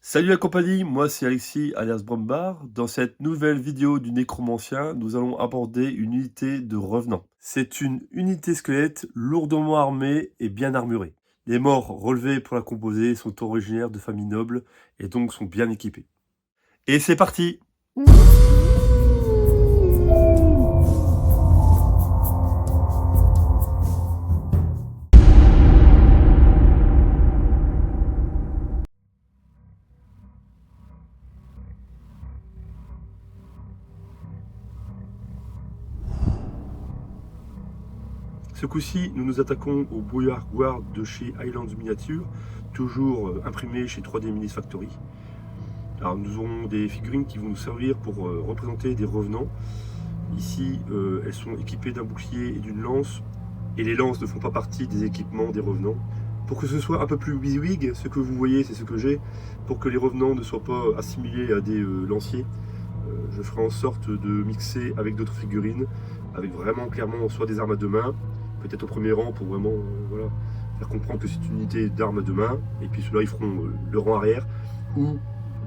Salut la compagnie, moi c'est Alexis alias Brombar. Dans cette nouvelle vidéo du Nécromancien, nous allons aborder une unité de revenants. C'est une unité squelette lourdement armée et bien armurée. Les morts relevés pour la composer sont originaires de familles nobles et donc sont bien équipés. Et c'est parti! Ce coup-ci, nous nous attaquons au Brouillard Guard de chez Highlands Miniature, toujours imprimé chez 3D Minis Factory. Alors nous aurons des figurines qui vont nous servir pour représenter des revenants. Ici, elles sont équipées d'un bouclier et d'une lance, et les lances ne font pas partie des équipements des revenants. Pour que ce soit un peu plus big, ce que vous voyez, c'est ce que j'ai. Pour que les revenants ne soient pas assimilés à des lanciers, je ferai en sorte de mixer avec d'autres figurines, avec vraiment clairement soit des armes à deux mains, peut-être au premier rang pour vraiment voilà, faire comprendre que c'est une unité d'armes à deux mains, et puis ceux-là ils feront le rang arrière, ou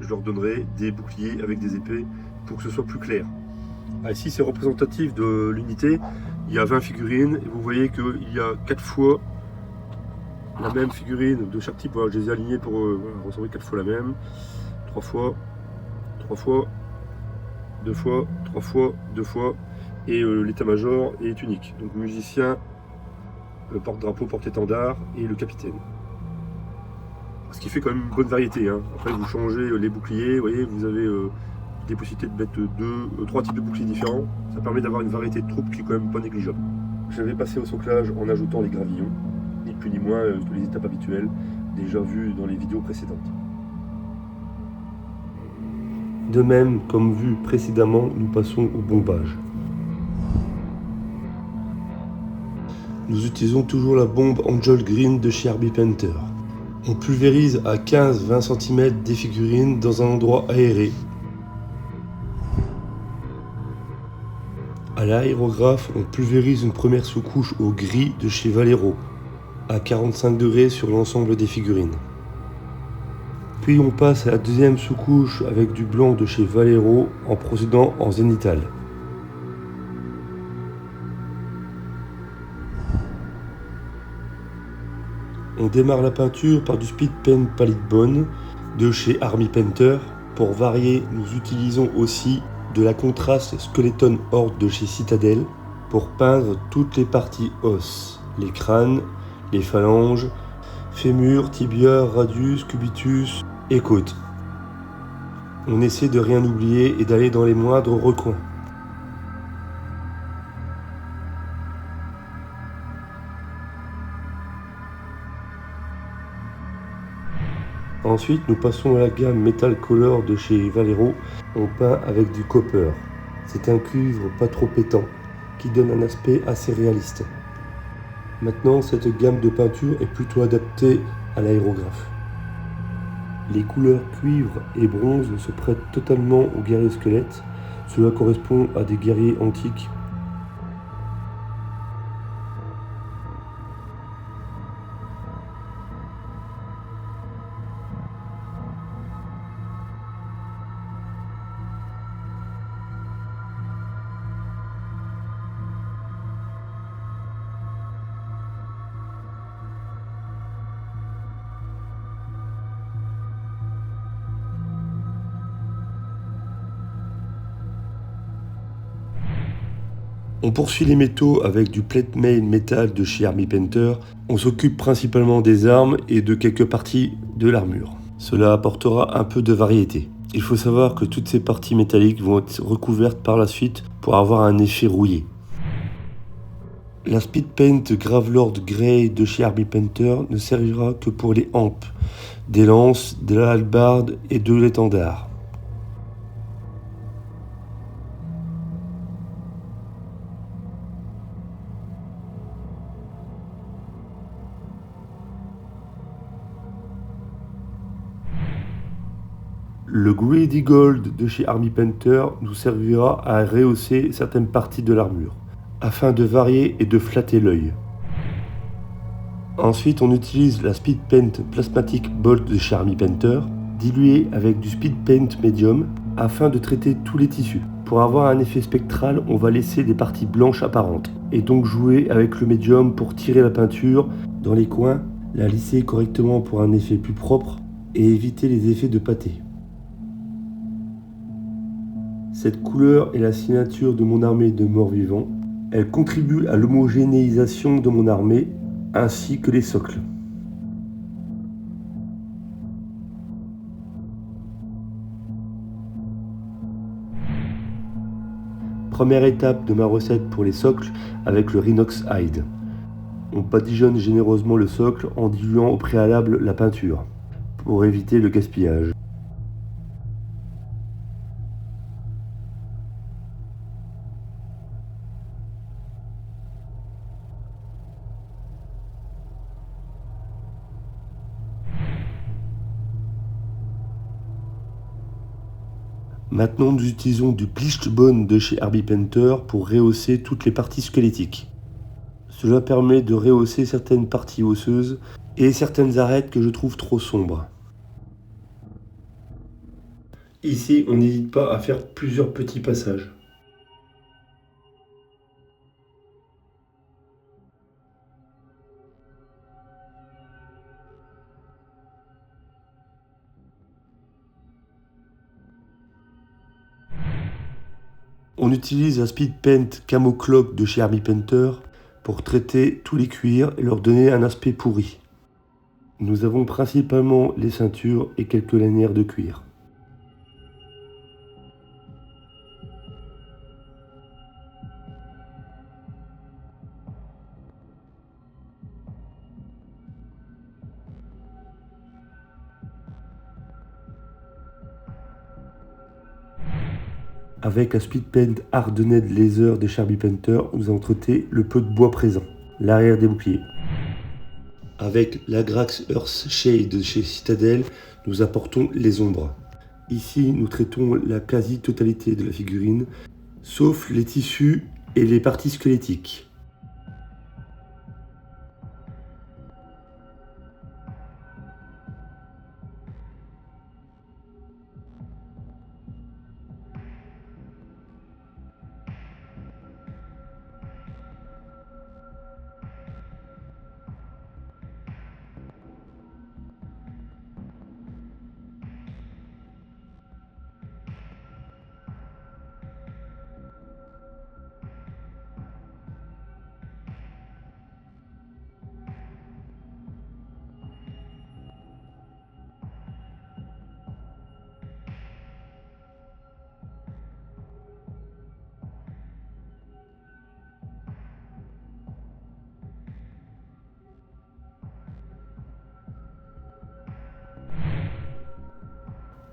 je leur donnerai des boucliers avec des épées pour que ce soit plus clair. Ah, ici c'est représentatif de l'unité, il y a 20 figurines et vous voyez qu'il y a 4 fois la même figurine de chaque type. Voilà, je les ai alignées pour ressembler 4 fois la même, 3 fois, 3 fois, 2 fois, 3 fois, 2 fois, et l'état-major est unique. Donc le musicien, le porte-drapeau, porte-étendard et le capitaine. Ce qui fait quand même une bonne variété. Hein. Après vous changez les boucliers, vous voyez, vous avez des possibilités de mettre 3 types de boucliers différents. Ça permet d'avoir une variété de troupes qui est quand même pas négligeable. Je vais passer au soclage en ajoutant les gravillons, ni plus ni moins que les étapes habituelles, déjà vues dans les vidéos précédentes. De même, comme vu précédemment, nous passons au bombage. Nous utilisons toujours la bombe Angel Green de chez Army Painter. On pulvérise à 15-20 cm des figurines dans un endroit aéré. À l'aérographe, on pulvérise une première sous-couche au gris de chez Valero, à 45 degrés sur l'ensemble des figurines. Puis on passe à la deuxième sous-couche avec du blanc de chez Valero en procédant en zénithal. On démarre la peinture par du Speed Paint Palette Bone de chez Army Painter. Pour varier, nous utilisons aussi de la contraste Skeleton Horde de chez Citadel pour peindre toutes les parties os, les crânes, les phalanges, fémur, tibia, radius, cubitus et côte. On essaie de rien oublier et d'aller dans les moindres recoins. Ensuite, nous passons à la gamme Metal Color de chez Valero. On peint avec du copper. C'est un cuivre pas trop pétant qui donne un aspect assez réaliste. Maintenant, cette gamme de peinture est plutôt adaptée à l'aérographe. Les couleurs cuivre et bronze se prêtent totalement aux guerriers squelettes. Cela correspond à des guerriers antiques. On poursuit les métaux avec du plate mail métal de chez Army Painter. On s'occupe principalement des armes et de quelques parties de l'armure. Cela apportera un peu de variété. Il faut savoir que toutes ces parties métalliques vont être recouvertes par la suite pour avoir un effet rouillé. La Speed Paint Gravelord Grey de chez Army Painter ne servira que pour les hampes, des lances, de la hallebarde et de l'étendard. Le Greedy Gold de chez Army Painter nous servira à rehausser certaines parties de l'armure, afin de varier et de flatter l'œil. Ensuite, on utilise la Speed Paint Plasmatic Bolt de chez Army Painter. dilué avec du speed paint medium afin de traiter tous les tissus. Pour avoir un effet spectral, on va laisser des parties blanches apparentes et donc jouer avec le médium pour tirer la peinture dans les coins, la lisser correctement pour un effet plus propre et éviter les effets de pâté. Cette couleur est la signature de mon armée de morts-vivants. Elle contribue à l'homogénéisation de mon armée ainsi que les socles. Première étape de ma recette pour les socles avec le Rhinox Hide. On badigeonne généreusement le socle en diluant au préalable la peinture pour éviter le gaspillage. Maintenant, nous utilisons du bleached bone de chez Herbie Painter pour rehausser toutes les parties squelettiques. Cela permet de rehausser certaines parties osseuses et certaines arêtes que je trouve trop sombres. Ici, on n'hésite pas à faire plusieurs petits passages. On utilise un speed paint camo clock de chez Herbie Painter pour traiter tous les cuirs et leur donner un aspect pourri. Nous avons principalement les ceintures et quelques lanières de cuir. Avec un speed paint Hardened Laser de chez Herbie Painter, nous avons traité le peu de bois présent, l'arrière des boucliers. Avec l'Agrax Earth Shade de chez Citadel, nous apportons les ombres. Ici, nous traitons la quasi-totalité de la figurine, sauf les tissus et les parties squelettiques.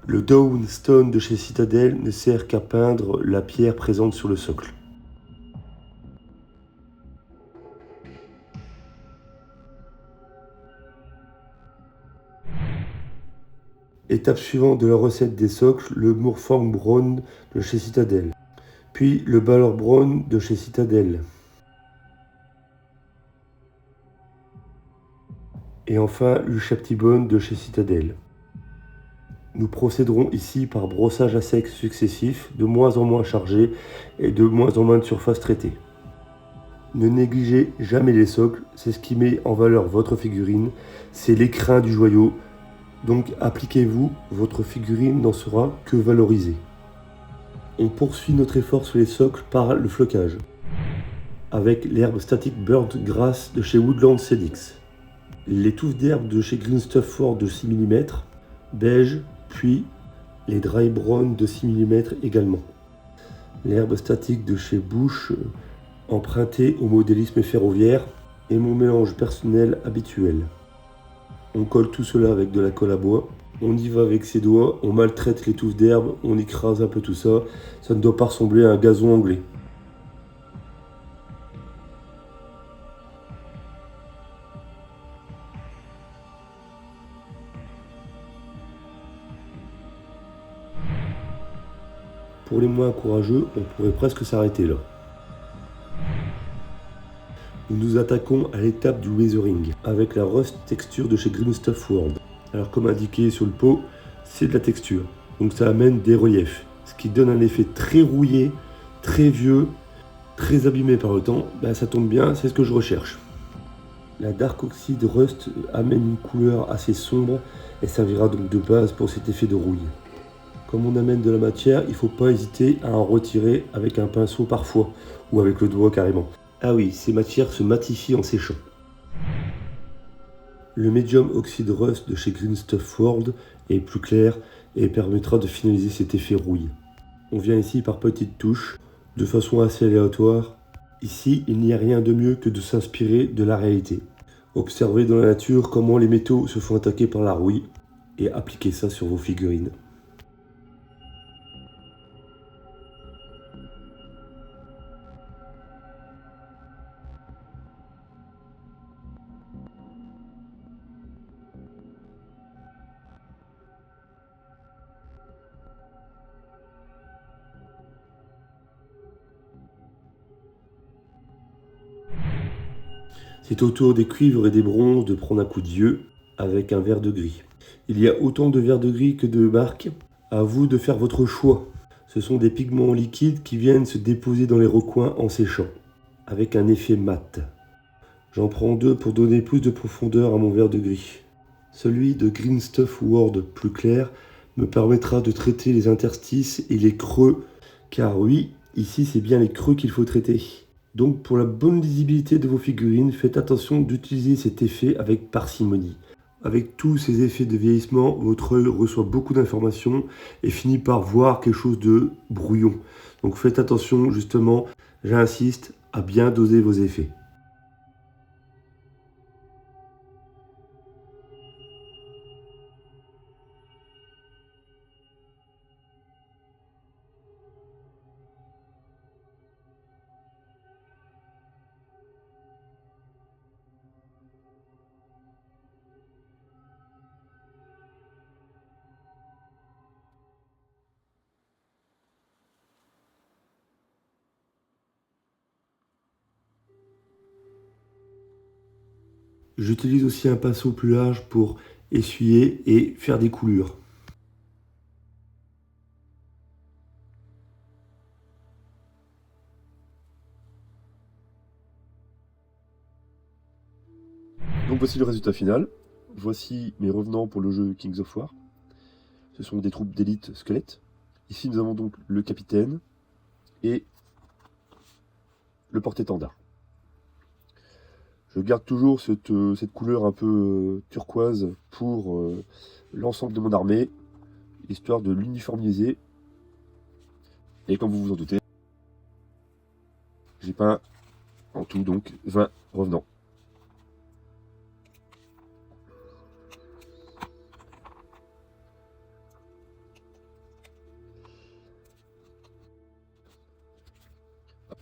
Le Dawn Stone de chez Citadel ne sert qu'à peindre la pierre présente sur le socle. Étape suivante de la recette des socles, le Moorform Brown de chez Citadel. Puis le Balor Brown de chez Citadel. Et enfin le Shaptibone de chez Citadel. Nous procéderons ici par brossage à sec successif, de moins en moins chargé et de moins en moins de surface traitée. Ne négligez jamais les socles, c'est ce qui met en valeur votre figurine, c'est l'écrin du joyau, donc appliquez-vous, votre figurine n'en sera que valorisée. On poursuit notre effort sur les socles par le flocage, avec l'herbe Static Burnt Grass de chez Woodland Celix, les touffes d'herbe de chez Green Stuff Ford de 6 mm, beige, puis les Dry Brown de 6 mm également. L'herbe statique de chez Bush, empruntée au modélisme ferroviaire, et mon mélange personnel habituel. On colle tout cela avec de la colle à bois, on y va avec ses doigts, on maltraite les touffes d'herbe, on écrase un peu tout ça, ça ne doit pas ressembler à un gazon anglais. Pour les moins courageux, on pourrait presque s'arrêter là. Nous nous attaquons à l'étape du weathering avec la rust texture de chez Green Stuff World. Alors comme indiqué sur le pot, c'est de la texture. Donc ça amène des reliefs, ce qui donne un effet très rouillé, très vieux, très abîmé par le temps. Ben, ça tombe bien, c'est ce que je recherche. La Dark Oxide Rust amène une couleur assez sombre et servira donc de base pour cet effet de rouille. Comme on amène de la matière, il ne faut pas hésiter à en retirer avec un pinceau parfois, ou avec le doigt carrément. Ah oui, ces matières se matifient en séchant. Le Medium Oxide Rust de chez Green Stuff World est plus clair et permettra de finaliser cet effet rouille. On vient ici par petites touches, de façon assez aléatoire. Ici, il n'y a rien de mieux que de s'inspirer de la réalité. Observez dans la nature comment les métaux se font attaquer par la rouille et appliquez ça sur vos figurines. C'est au tour des cuivres et des bronzes de prendre un coup d'yeux avec un verre de gris. Il y a autant de verres de gris que de marques. À vous de faire votre choix. Ce sont des pigments liquides qui viennent se déposer dans les recoins en séchant, avec un effet mat. J'en prends 2 pour donner plus de profondeur à mon verre de gris. Celui de Green Stuff World plus clair me permettra de traiter les interstices et les creux, car oui, ici c'est bien les creux qu'il faut traiter. Donc pour la bonne lisibilité de vos figurines, faites attention d'utiliser cet effet avec parcimonie. Avec tous ces effets de vieillissement, votre œil reçoit beaucoup d'informations et finit par voir quelque chose de brouillon. Donc faites attention justement, j'insiste, à bien doser vos effets. J'utilise aussi un pinceau plus large pour essuyer et faire des coulures. Donc voici le résultat final. Voici mes revenants pour le jeu Kings of War. Ce sont des troupes d'élite squelettes. Ici nous avons donc le capitaine et le porte-étendard. Je garde toujours cette couleur un peu turquoise pour l'ensemble de mon armée, histoire de l'uniformiser. Et comme vous vous en doutez, j'ai peint en tout donc 20 revenants.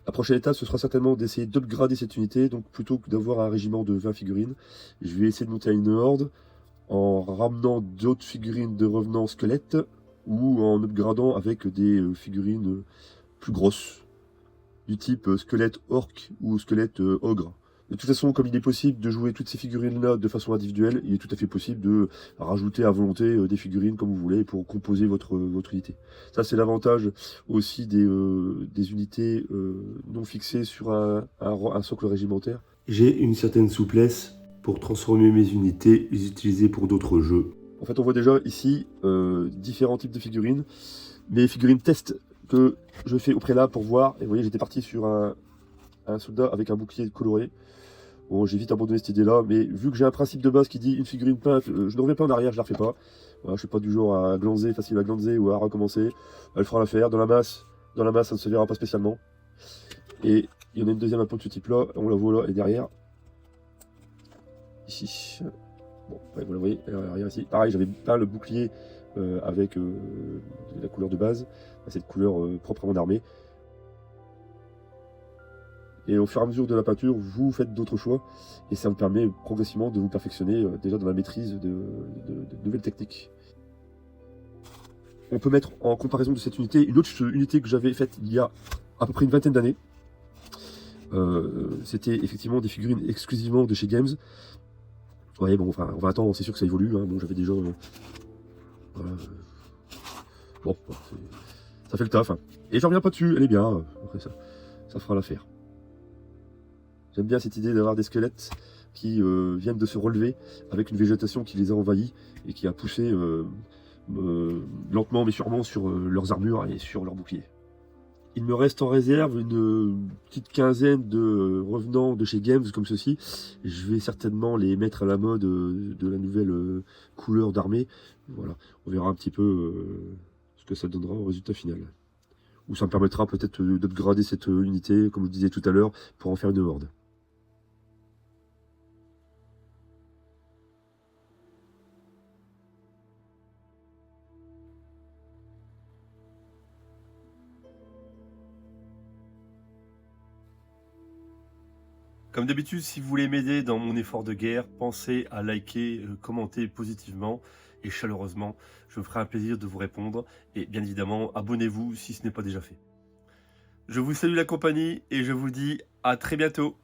La prochaine étape, ce sera certainement d'essayer d'upgrader cette unité. Donc plutôt que d'avoir un régiment de 20 figurines, je vais essayer de monter à une horde en ramenant d'autres figurines de revenants squelettes ou en upgradant avec des figurines plus grosses, du type squelette orc ou squelette ogre. De toute façon, comme il est possible de jouer toutes ces figurines-là de façon individuelle, il est tout à fait possible de rajouter à volonté des figurines comme vous voulez pour composer votre unité. Ça, c'est l'avantage aussi des unités non fixées sur un socle régimentaire. J'ai une certaine souplesse pour transformer mes unités et les utiliser pour d'autres jeux. En fait, on voit déjà ici différents types de figurines. Mes figurines test que je fais au préalable pour voir. Et vous voyez, j'étais parti sur un soldat avec un bouclier coloré. Bon, j'ai vite abandonné cette idée-là, mais vu que j'ai un principe de base qui dit une figurine peinte, je ne reviens pas en arrière, je la refais pas. Voilà, je suis pas du genre à glanzer, facile à glanzer ou à recommencer. Elle fera l'affaire. Dans la masse, ça ne se verra pas spécialement. Et il y en a une deuxième un peu de ce type-là, on la voit là, et derrière. Ici. Bon, ouais, vous la voyez, elle est arrière ici. Pareil, j'avais peint le bouclier avec la couleur de base, cette couleur propre à mon armée. Et au fur et à mesure de la peinture, vous faites d'autres choix. Et ça vous permet progressivement de vous perfectionner déjà dans la maîtrise de nouvelles techniques. On peut mettre en comparaison de cette unité une autre unité que j'avais faite il y a à peu près une vingtaine d'années. C'était effectivement des figurines exclusivement de chez Games. Ouais, bon, enfin, en 20 ans, c'est sûr que ça évolue. Hein. Bon, j'avais déjà Voilà. Bon, ça fait le taf. Hein. Et j'en reviens pas dessus, elle est bien. Après ça fera l'affaire. J'aime bien cette idée d'avoir des squelettes qui viennent de se relever avec une végétation qui les a envahis et qui a poussé lentement mais sûrement sur leurs armures et sur leurs boucliers. Il me reste en réserve une petite quinzaine de revenants de chez Games comme ceci. Je vais certainement les mettre à la mode de la nouvelle couleur d'armée. Voilà, on verra un petit peu ce que ça donnera au résultat final. Ou ça me permettra peut-être d'upgrader cette unité, comme je disais tout à l'heure, pour en faire une horde. Comme d'habitude, si vous voulez m'aider dans mon effort de guerre, pensez à liker, commenter positivement et chaleureusement. Je me ferai un plaisir de vous répondre. Et bien évidemment, abonnez-vous si ce n'est pas déjà fait. Je vous salue la compagnie et je vous dis à très bientôt.